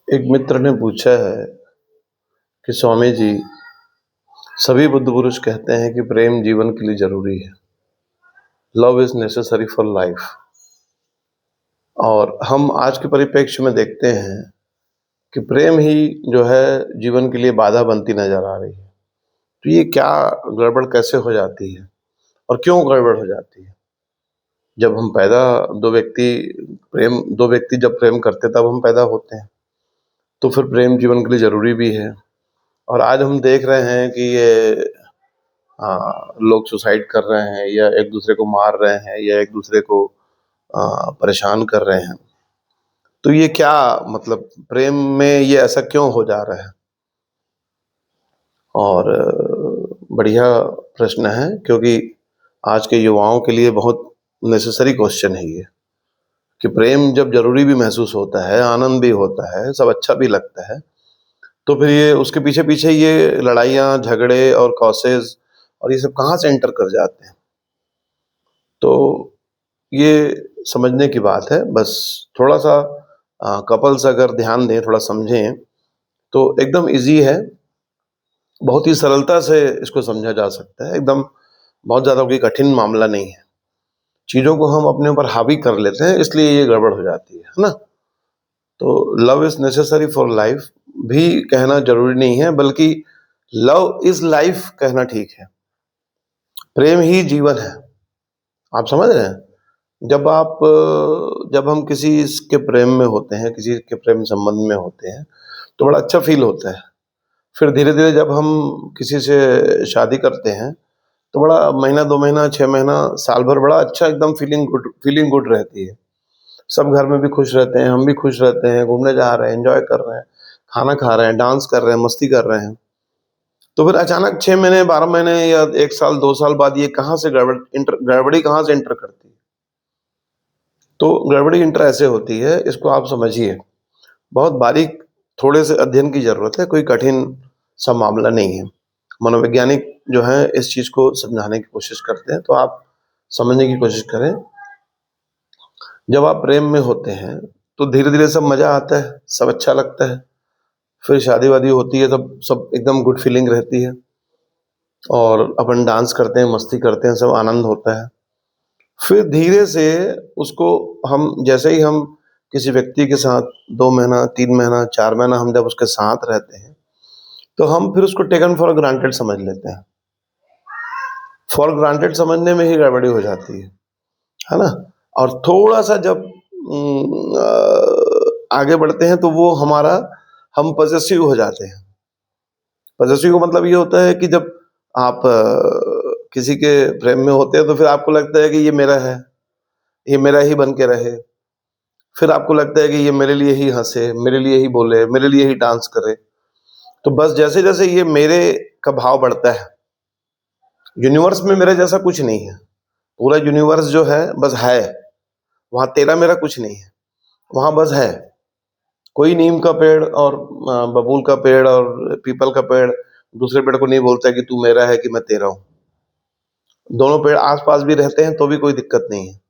एक मित्र ने पूछा है कि स्वामी जी, सभी बुद्ध पुरुष कहते हैं कि प्रेम जीवन के लिए जरूरी है। Love is necessary for life. और हम आज के परिप्रेक्ष्य में देखते हैं कि प्रेम ही जो है जीवन के लिए बाधा बनती नजर आ रही है। तो ये क्या गड़बड़ कैसे हो जाती है और क्यों गड़बड़ हो जाती है? जब हम पैदा दो व्यक्ति जब प्रेम करते तब हम पैदा होते हैं, तो फिर प्रेम जीवन के लिए जरूरी भी है। और आज हम देख रहे हैं कि ये लोग सुसाइड कर रहे हैं या एक दूसरे को मार रहे हैं या एक दूसरे को परेशान कर रहे हैं। तो ये क्या मतलब प्रेम में ये ऐसा क्यों हो जा रहा है? और बढ़िया प्रश्न है, क्योंकि आज के युवाओं के लिए बहुत नेसेसरी क्वेश्चन है ये कि प्रेम जब जरूरी भी महसूस होता है, आनंद भी होता है, सब अच्छा भी लगता है, तो फिर ये उसके पीछे पीछे ये लड़ाइयाँ, झगड़े और कॉसेस और ये सब कहाँ से एंटर कर जाते हैं? तो ये समझने की बात है। बस थोड़ा सा कपल्स अगर ध्यान दें, थोड़ा समझें, तो एकदम इजी है। बहुत ही सरलता से इसको समझा जा सकता है। एकदम बहुत ज़्यादा कोई कठिन मामला नहीं है। चीज़ों को हम अपने ऊपर हावी कर लेते हैं, इसलिए ये गड़बड़ हो जाती है ना? तो love is necessary for life भी कहना ज़रूरी नहीं है, बल्कि लव इज़ लाइफ कहना ठीक है। प्रेम ही जीवन है। आप समझ रहे हैं? जब हम किसी के प्रेम में होते हैं, किसी के प्रेम संबंध में होते हैं, तो बड़ा अच्छा फ़ील होता है। फिर धीरे-धीरे जब हम किसी से शादी करते हैं, तो बड़ा महीना, 2 महीना, 6 महीना, साल भर बड़ा अच्छा एकदम फीलिंग गुड रहती है। सब घर में भी खुश रहते हैं, हम भी खुश रहते हैं, घूमने जा रहे हैं, एन्जॉय कर रहे हैं, खाना खा रहे हैं, डांस कर रहे हैं, मस्ती कर रहे हैं। तो फिर अचानक 6 महीने, 12 महीने या 1 साल, 2 साल बाद ये कहाँ से गड़बड़ी कहाँ से एंटर करती है? तो गड़बड़ी इंटर ऐसे होती है, इसको आप समझिए। बहुत बारीक थोड़े से अध्ययन की ज़रूरत है, कोई कठिन सा मामला नहीं है। मनोवैज्ञानिक जो हैं इस चीज़ को समझाने की कोशिश करते हैं, तो आप समझने की कोशिश करें। जब आप प्रेम में होते हैं, तो धीरे-धीरे सब मज़ा आता है, सब अच्छा लगता है। फिर शादी-वादी होती है, तब सब एकदम गुड फीलिंग रहती है और अपन डांस करते हैं, मस्ती करते हैं, सब आनंद होता है। फिर धीरे से उसको हम जैसे ही हम किसी व्यक्ति के साथ 2 महीना, 3 महीना, 4 महीना हम जब उसके साथ रहते हैं, तो हम फिर उसको टेकन फॉर ग्रांटेड समझ लेते हैं। फॉर ग्रांटेड समझने में ही गड़बड़ी हो जाती है ना? और थोड़ा-सा जब आगे बढ़ते हैं तो वो हम पॉसेसिव हो जाते हैं। पॉसेसिव का मतलब ये होता है कि जब आप किसी के प्रेम में होते हैं, तो फिर आपको लगता है कि ये मेरा है, ये मेरा ही बन के रहे। फिर आपको लगता है कि ये मेरे लिए ही हँसे, मेरे लिए ही बोले, मेरे लिए ही डांस करे। तो बस जैसे-जैसे ये मेरे का भाव बढ़ता है, यूनिवर्स में मेरे जैसा कुछ नहीं है। पूरा यूनिवर्स जो है बस है, वहाँ तेरा मेरा कुछ नहीं है, वहाँ बस है। कोई नीम का पेड़ और बबूल का पेड़ और पीपल का पेड़ दूसरे पेड़ को नहीं बोलता है कि तू मेरा है कि मैं तेरा हूँ। दोनों पेड़ आस-पास भी रहते हैं तो भी कोई दिक्कत नहीं है।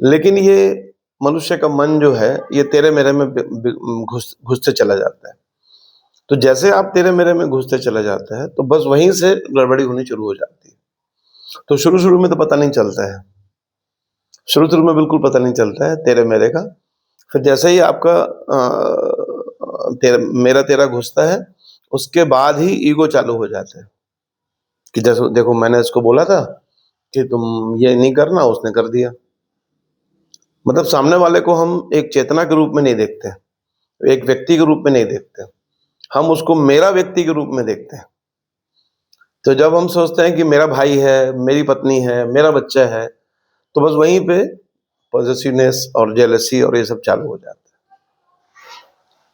लेकिन ये मनुष्य का मन जो है, ये तेरे मेरे में घुसते चला जाता है। तो जैसे आप तेरे मेरे में घुसते चला जाता है, तो बस वहीं से गड़बड़ी होनी शुरू हो जाती है। तो शुरू-शुरू में तो पता नहीं चलता है। शुरू-शुरू में बिल्कुल पता नहीं चलता है तेरे मेरे का। फिर जैसे ही आपका मेरा तेरा घुसता है, उसके बाद ही ईगो चालू हो जाता है कि जैसे देखो मैंने इसको बोला था कि तुम ये नहीं करना, उसने कर दिया। मतलब सामने वाले को हम एक चेतना के रूप में नहीं देखते, एक व्यक्ति के रूप में नहीं देखते। हम उसको मेरा व्यक्ति के रूप में देखते हैं। तो जब हम सोचते हैं कि मेरा भाई है, मेरी पत्नी है, मेरा बच्चा है, तो बस वहीं पे पॉसेसिवनेस और जेलसी और ये सब चालू हो जाता है।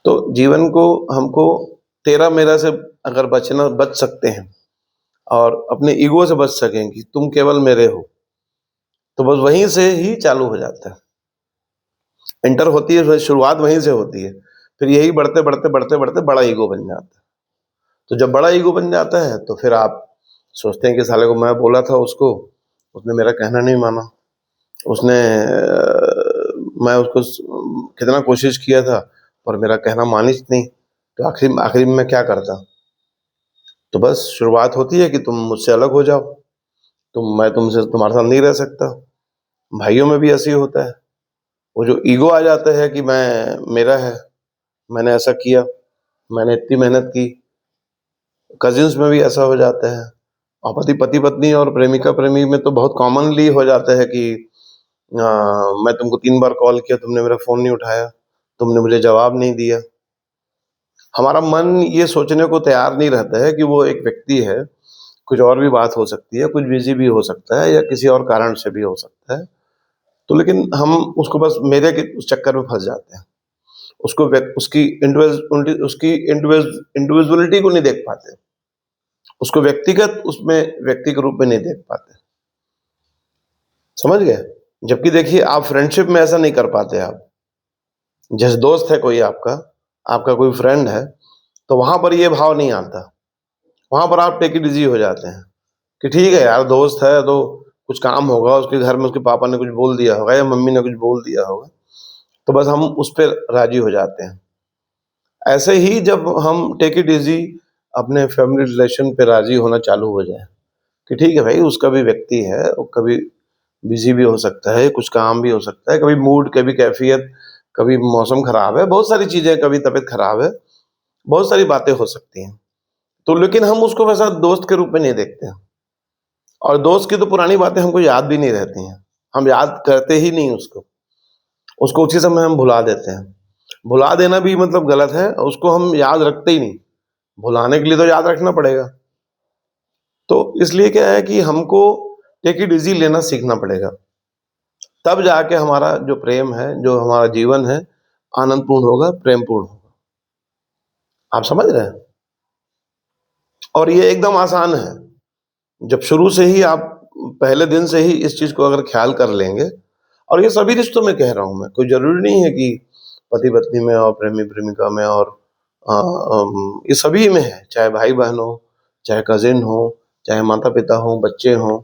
तो जीवन को हमको तेरा मेरा से अगर बच सकते हैं और अपने ईगो से बच सकें कि तुम केवल मेरे हो, तो बस वहीं से ही चालू हो जाता है। एंटर होती है, शुरुआत वहीं से होती है। फिर यही बढ़ते-बढ़ते बड़ा ईगो बन जाता है। तो जब बड़ा ईगो बन जाता है, तो फिर आप सोचते हैं कि साले को मैं बोला था उसको, उसने मेरा कहना नहीं माना। उसने मैं उसको कितना कोशिश किया था, और मेरा कहना मानिस नहीं, तो आखिर आखिर में मैं क्या करता? तो बस शुरुआत होती है कि तुम मुझसे अलग हो जाओ, मैं तुमसे तुम्हारे साथ नहीं रह सकता। भाइयों में भी ऐसे ही होता है, वो जो ईगो आ जाता है कि मैं मेरा है, मैंने ऐसा किया, मैंने इतनी मेहनत की। कज़िन्स में भी ऐसा हो जाता है, और पति-पत्नी और प्रेमिका-प्रेमी में तो बहुत कॉमनली हो जाता है कि मैं तुमको 3 बार कॉल किया, तुमने मेरा फ़ोन नहीं उठाया, तुमने मुझे जवाब नहीं दिया। हमारा मन ये सोचने को तैयार नहीं रहता है कि वो एक व्यक्ति है, कुछ और भी बात हो सकती है, कुछ बिज़ी भी हो सकता है या किसी और कारण से भी हो सकता है। तो लेकिन हम उसको बस मेरे के उस चक्कर में फँस जाते हैं। उसको उसकी इंडिविजुअलिटी को नहीं देख पाते। उसको व्यक्तिगत उसमें व्यक्ति के रूप में नहीं देख पाते। समझ गए? जबकि देखिए आप फ्रेंडशिप में ऐसा नहीं कर पाते आप। जैसे दोस्त है कोई आपका, आपका कोई फ्रेंड है, तो वहाँ पर ये भाव नहीं आता। वहाँ पर आप टेक इट ईज़ी हो जाते हैं, कि ठीक है यार दोस्त है तो कुछ काम होगा, उसके घर में उसके पापा ने कुछ बोल दिया होगा या मम्मी ने कुछ बोल दिया होगा, तो बस हम उस पे राज़ी हो जाते हैं। ऐसे ही जब हम टेक इट ईज़ी अपने फैमिली रिलेशन पे राज़ी होना चालू हो जाएँ, कि ठीक है भाई उसका भी व्यक्ति है, वो कभी बिज़ी भी हो सकता है, कुछ काम भी हो सकता है, कभी मूड, कभी कैफ़ियत, कभी मौसम खराब है, बहुत सारी चीज़ें, कभी तबीयत खराब है, बहुत सारी बातें हो सकती हैं। तो लेकिन हम उसको वैसा दोस्त के रूप में नहीं देखते हैं, और दोस्त की तो पुरानी बातें हमको याद भी नहीं रहती हैं। हम याद करते ही नहीं उसको, उसको उसी समय हम भुला देते हैं। भुला देना भी मतलब गलत है, उसको हम याद रखते ही नहीं। भुलाने के लिए तो याद रखना पड़ेगा। तो इसलिए क्या है कि हमको टेक इट ईज़ी लेना सीखना पड़ेगा। तब जाके हमारा जो प्रेम है, जो हमारा जीवन है, आनंदपूर्ण होगा, प्रेमपूर्ण होगा। आप समझ रहे हैं? और ये एकदम आसान है। जब शुरू से ही आप पहले दिन से ही इस चीज़ को अगर ख़्याल कर लेंगे, और ये सभी रिश्तों में कह रहा हूँ मैं, कोई ज़रूरी नहीं है कि पति-पत्नी में और प्रेमी-प्रेमिका में और ये सभी में है, चाहे भाई-बहन हो, चाहे कज़िन हो, चाहे माता-पिता हों, बच्चे हों।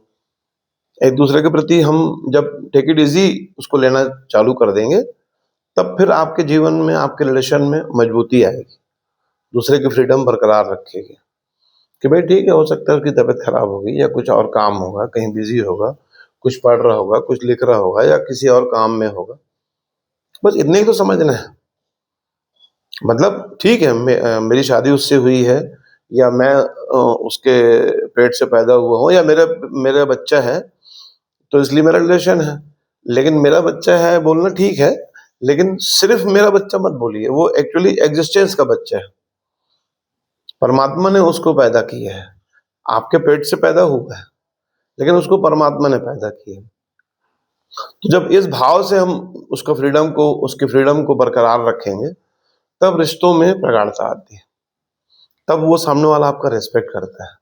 एक-दूसरे के प्रति हम जब टेक इट ईज़ी उसको लेना चालू कर देंगे, तब फिर आपके जीवन में, आपके रिलेशन में मजबूती आएगी। दूसरे की फ्रीडम बरकरार रखेगी, कि भाई ठीक है, हो सकता है उसकी तबीयत खराब होगी या कुछ और काम होगा, कहीं बिज़ी होगा, कुछ पढ़ रहा होगा, कुछ लिख रहा होगा या किसी और काम में होगा। बस इतने ही तो समझना है। मतलब ठीक है, मेरी शादी उससे हुई है, या मैं उसके पेट से पैदा हुआ हूँ, या मेरा मेरा बच्चा है, तो इसलिए मेरा रिलेशन है। लेकिन मेरा बच्चा है बोलना ठीक है, लेकिन सिर्फ़ मेरा बच्चा मत बोलिए, वो एक्चुअली एक्जिस्टेंस का बच्चा है। परमात्मा ने उसको पैदा किया है, आपके पेट से पैदा हुआ है, लेकिन उसको परमात्मा ने पैदा किया है। तो जब इस भाव से हम उसकी फ्रीडम को बरकरार रखेंगे, तब रिश्तों में प्रगाढ़ता आती है। तब वो सामने वाला आपका रिस्पेक्ट करता है,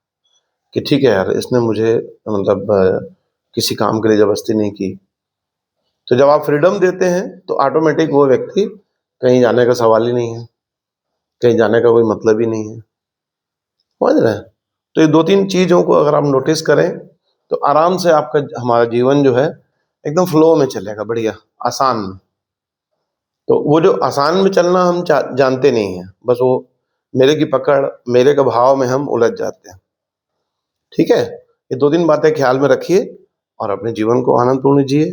कि ठीक है यार, इसने मुझे मतलब किसी काम के लिए ज़बरदस्ती नहीं की। तो जब आप फ्रीडम देते हैं, तो ऑटोमैटिक वो व्यक्ति कहीं जाने का सवाल ही नहीं है, कहीं जाने का कोई मतलब ही नहीं है। समझ रहे हैं? तो ये 2-3 चीज़ों को अगर आप नोटिस करें, तो आराम से आपका हमारा जीवन जो है, एकदम फ्लो में चलेगा, बढ़िया, आसान में। तो वो जो आसान में चलना हम जानते नहीं हैं, बस वो मेरे की पकड़, मेरे का भाव में हम उलझ जाते हैं। ठीक है? ये 2-3 बातें ख़्याल में रखिए और अपने जीवन को आनंदपूर्ण जिए।